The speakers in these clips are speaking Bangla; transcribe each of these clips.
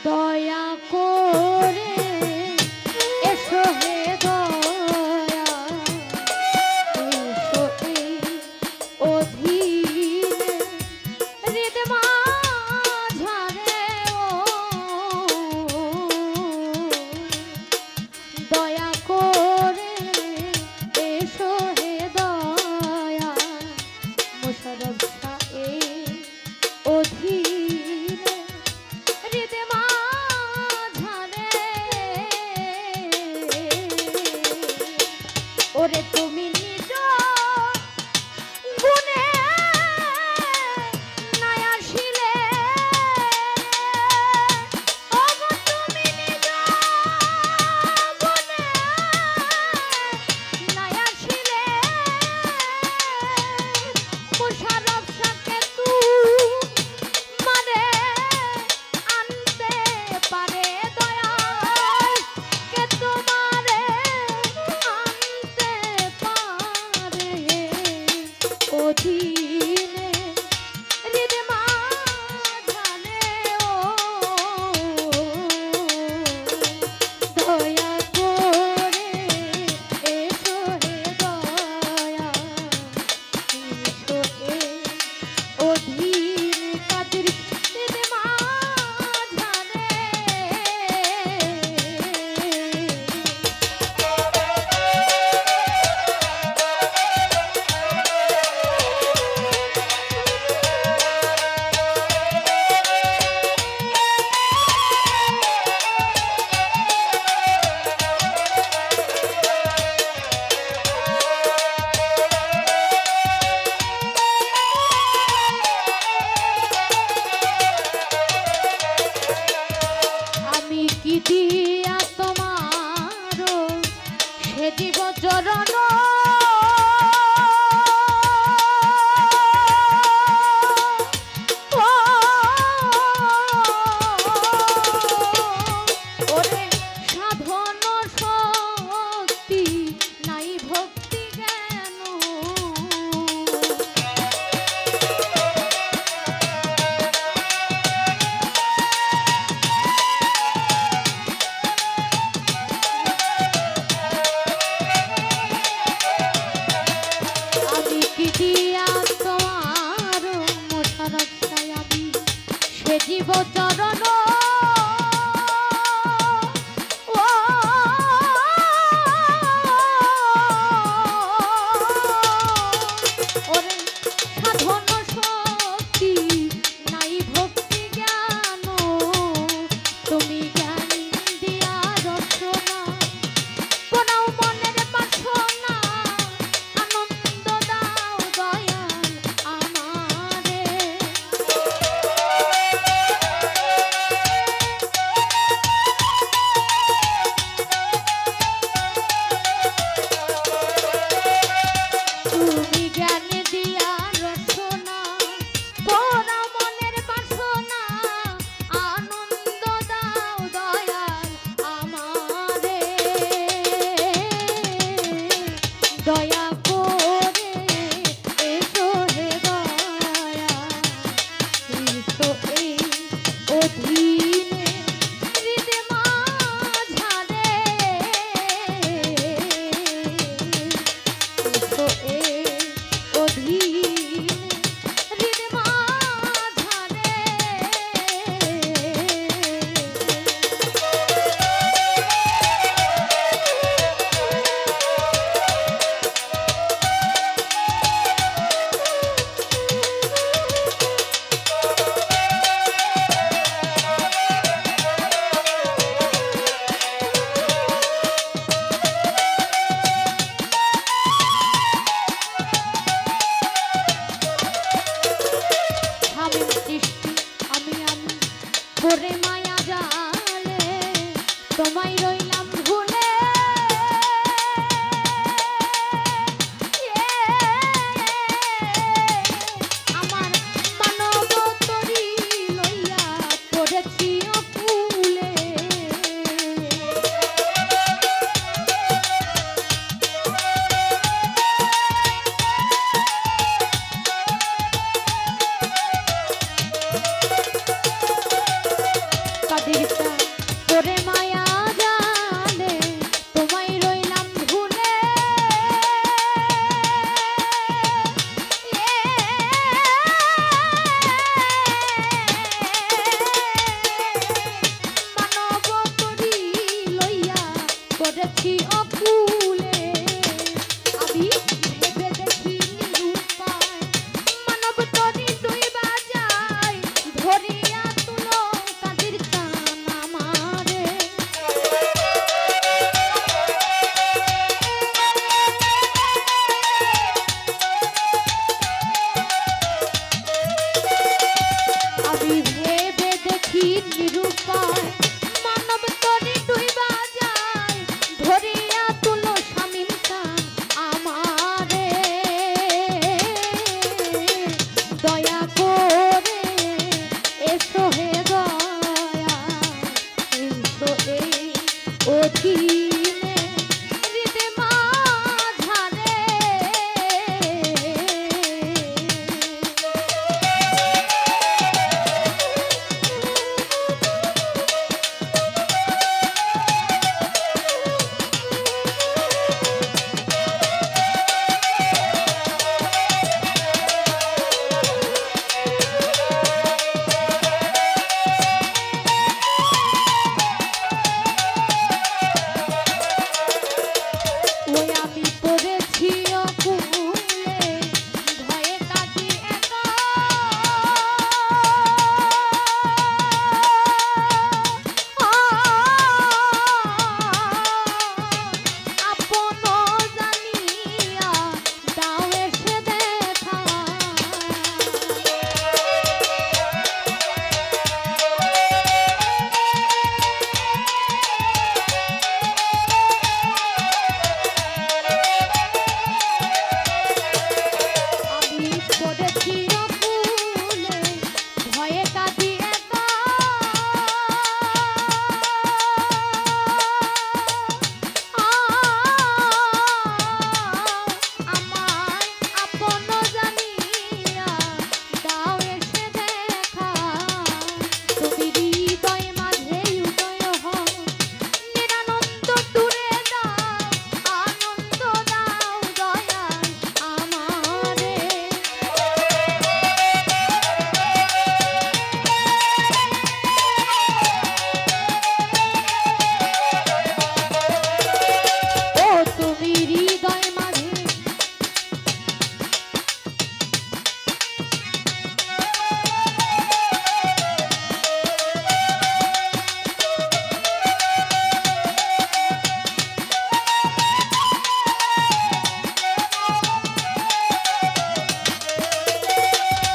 দয়া করে এসো হে দয়া এসো এই অধীনে হৃদ মাঝারে ও দয়া করে এসো হে দয়া মোশাররফ শাহ এই অধীনে হৃদ মাঝারে ওরে তুমি নিজ গুণে নাই আসিলে ওগো তুমি নিজ গুণে নাই আসিলে মোশাররফ শাহকে তোমারে আনতে পারে দয়াল কে তোমারে আনতে পারে অধীনে হৃদ মাঝারে ও দয়া করে এসো হে দয়া এসো হে অধীনে কাদের হৃদ মাঝারে আমি কি দিয়া তোমারো সে দিব চরণ ওরে সাধন শক্তি নাই ভক্তি জ্ঞান আমি কি দিয়া তোমার মোশাররফ শাহ আমি সে জীব চরণ ও ওরে সাধন শক্তি নাই ভক্তি জ্ঞান তুমি জ্ঞান দিয়া রচনা কোনাও মনের বাসনা আনন্দ দাও দয়াল আমারে তুমি জ্ঞান দিয়া রচনা কোনাও মনের বাসনা আনন্দ দাও দয়াল আমারে দয়া করে এসো হে দয়া এসো এই অধীনে হৃদ মাঝারে এসো এই অধীনে হৃদ মাঝারে আমি সৃষ্টি আমি করে মায়া জালে তোমায় রইলাম ভুলে আমার মানব তরি লইয়া পড়েছি অকুলে কাদের চান তোরে মায়া জানে তোমায় রইলাম ভুলে মানব তরি লইয়া করেছি অকুলে আমি ভেবে দেখি নিরূপায় মানব তরি দুই বাজায় ধরিয়া তুলো কাদের চান আমারে আমি ভেবে দেখি নিরূপায় মানব তরি দুই বাজায় ধরিয়া তুলো শামিম চান আমারে দয়া করে এসো হে দয়া এসো এই অধীনে হৃদে মাঝারে ওই আমি পড়েছি অকুলে ভয়ে কাটি একা আপন জানিয়া দাও এসে দেখা আমি পড়েছি অকুলে ভয়ে কাটি একা আমায় আপন জানিয়া দাও এসে দেখা তুমি হৃদয় মাঝে উদয় হও নিরানন্দ দূরে দাও আনন্দ দাও দয়াল আমারে ও তুমি হৃদয় মাঝে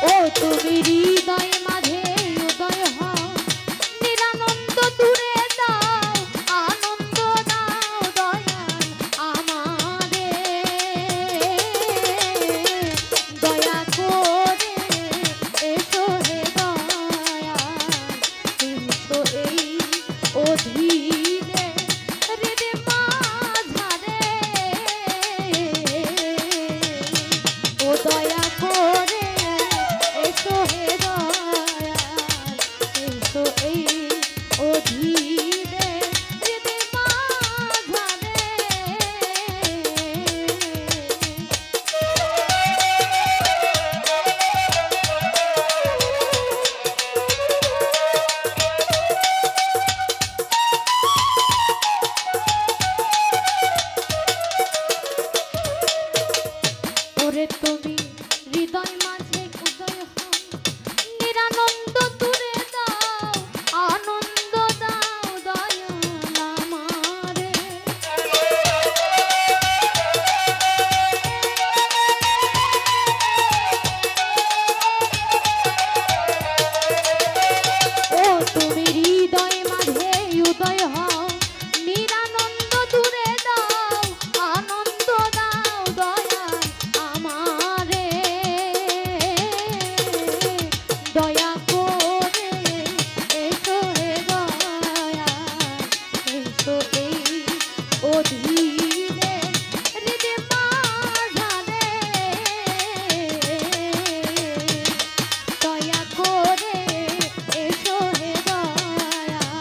ও তুমি হৃদয় মাঝে উদয় হও নিরানন্দ দূরে দাও আনন্দ দাও দয়াল আমারে দয়া করে এসো হে দয়াল এসো এই অধীনে হৃদে মাঝারে ও দয়া করে এসো হে দয়াল এসো এই অধীনে হৃদে মাঝারে ওরে তুমি হৃদয় মাঝে উদয় হও নিরানন্দ দূরে দাও আনন্দ দাও দয়াল আমারে ও তুমি হৃদয় মাঝে উদয় হও নিরানন্দ দূরে দাও আনন্দ দাও দয়াল আমারে দয়া করে এসো হে দয়াল এসো এই অধীনে হৃদে মাঝারে দয়া করে এসো হে দয়াল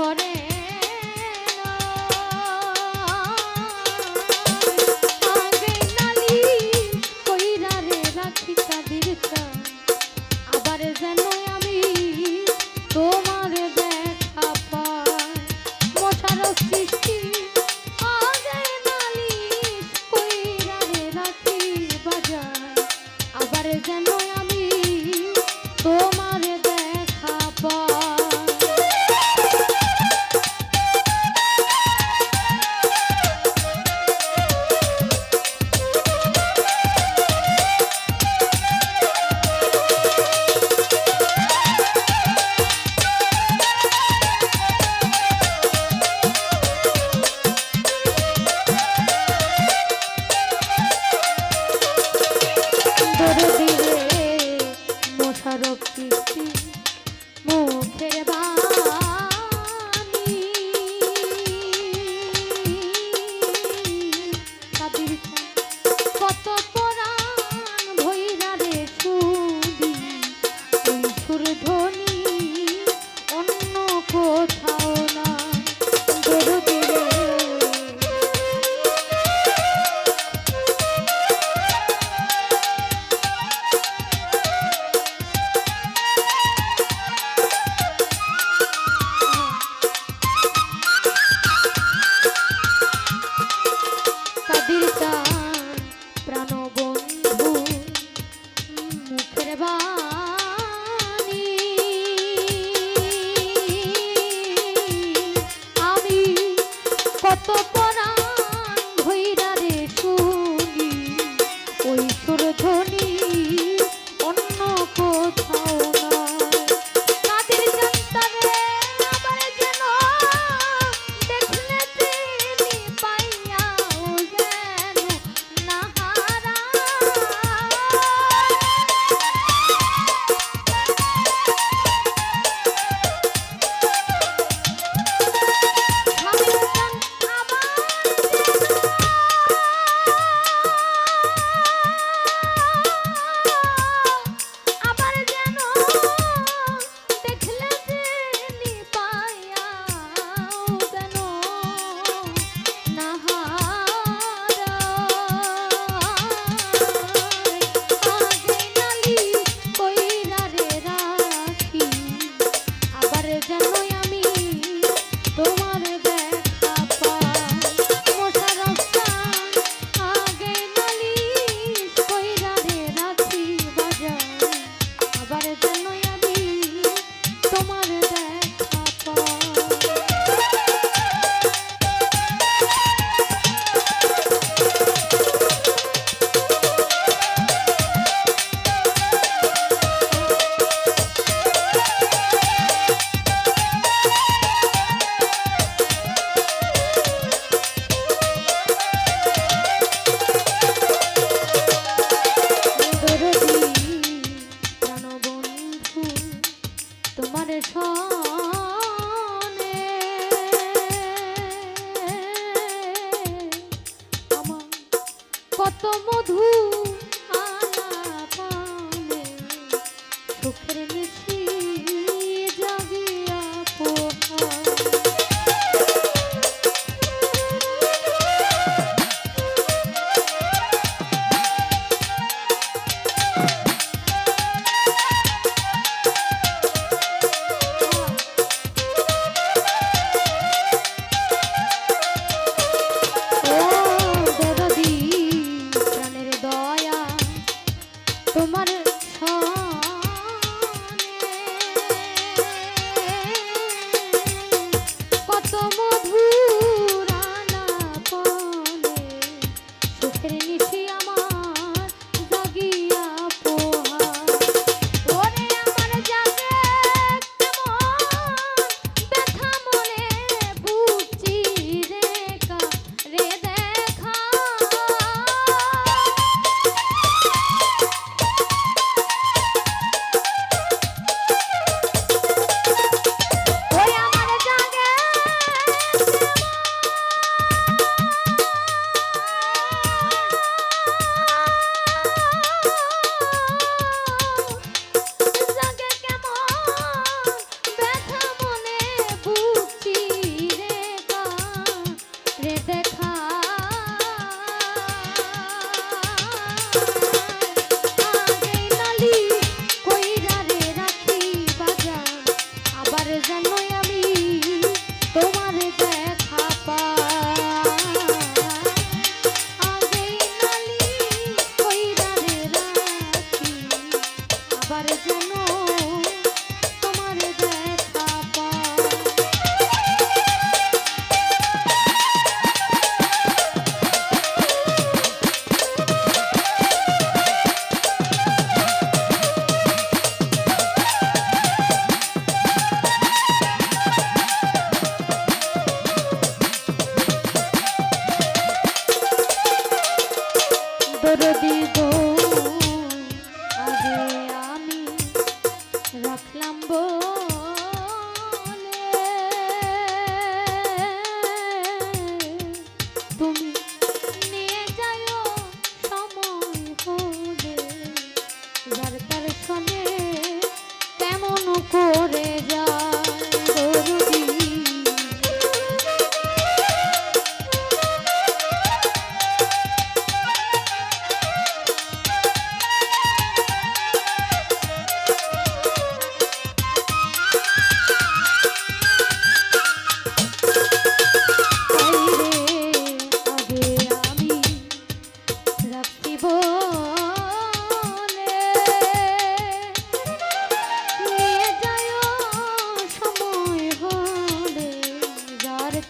ঘরে আগে নালি কইরা রে রাখি কাদির চান আবার যেন আমি তোমার দেখা পাই মশার সৃষ্টি আগে নালি কইরা রে রাখি বাজার আবার যেন আমি তোমার দেখা পাই মুখের বাণী কত পরাণ ভৈরা রে শুনি ওই সুর ধ্বনি অন্য কোথাও না দরদি রে প্রাণবন্ধু মুখের বাণী আমি কত পরাণ ভৈরা রে শুনি ওই সুর ধ্বনি অন্য কোথাও নয় কাদের জানতারে আবার যেন দেখলে তিনি পাইয়াও যেন নাহারা আবার যেন দেখলে তিনি পাইয়াও যেন নাহারা আগে নালি কইরা রে রাখি আবার যেন আমি তোমার দেখা পাই মশার স্থান আগে নালি কইরা রে রাখি বাজার আবার যেন আমি তোমার দেখা পাই প্রাণবন্ধু তোমার সনে আমার কত মধু আলাপানে সুখের নিশি জাগিয়া পোহায় ও দরদি প্রাণের দয়া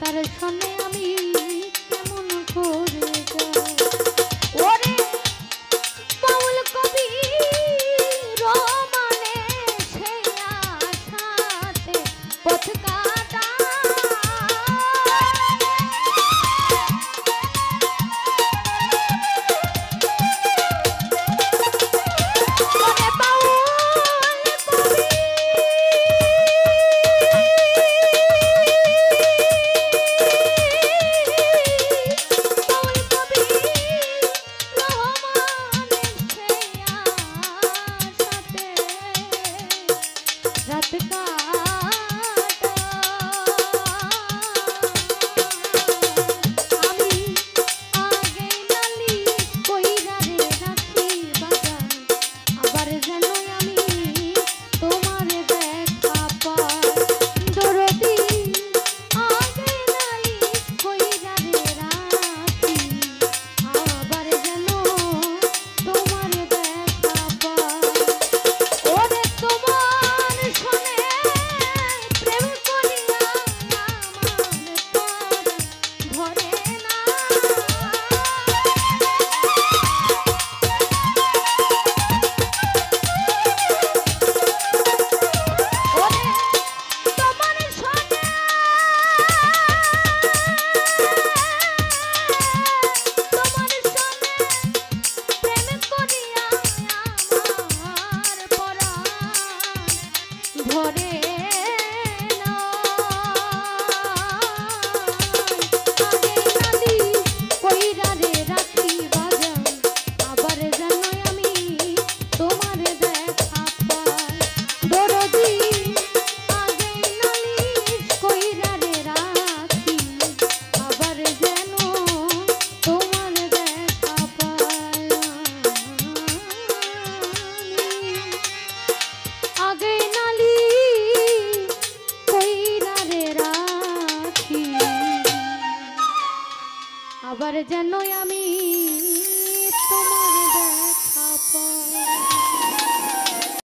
তার সনে আমি কেমন করে যাই ওরে বাউল কবি রমানে সে আশাতে পথ কাটা ওরে বাউল কবি আবার যেন আমি তোমার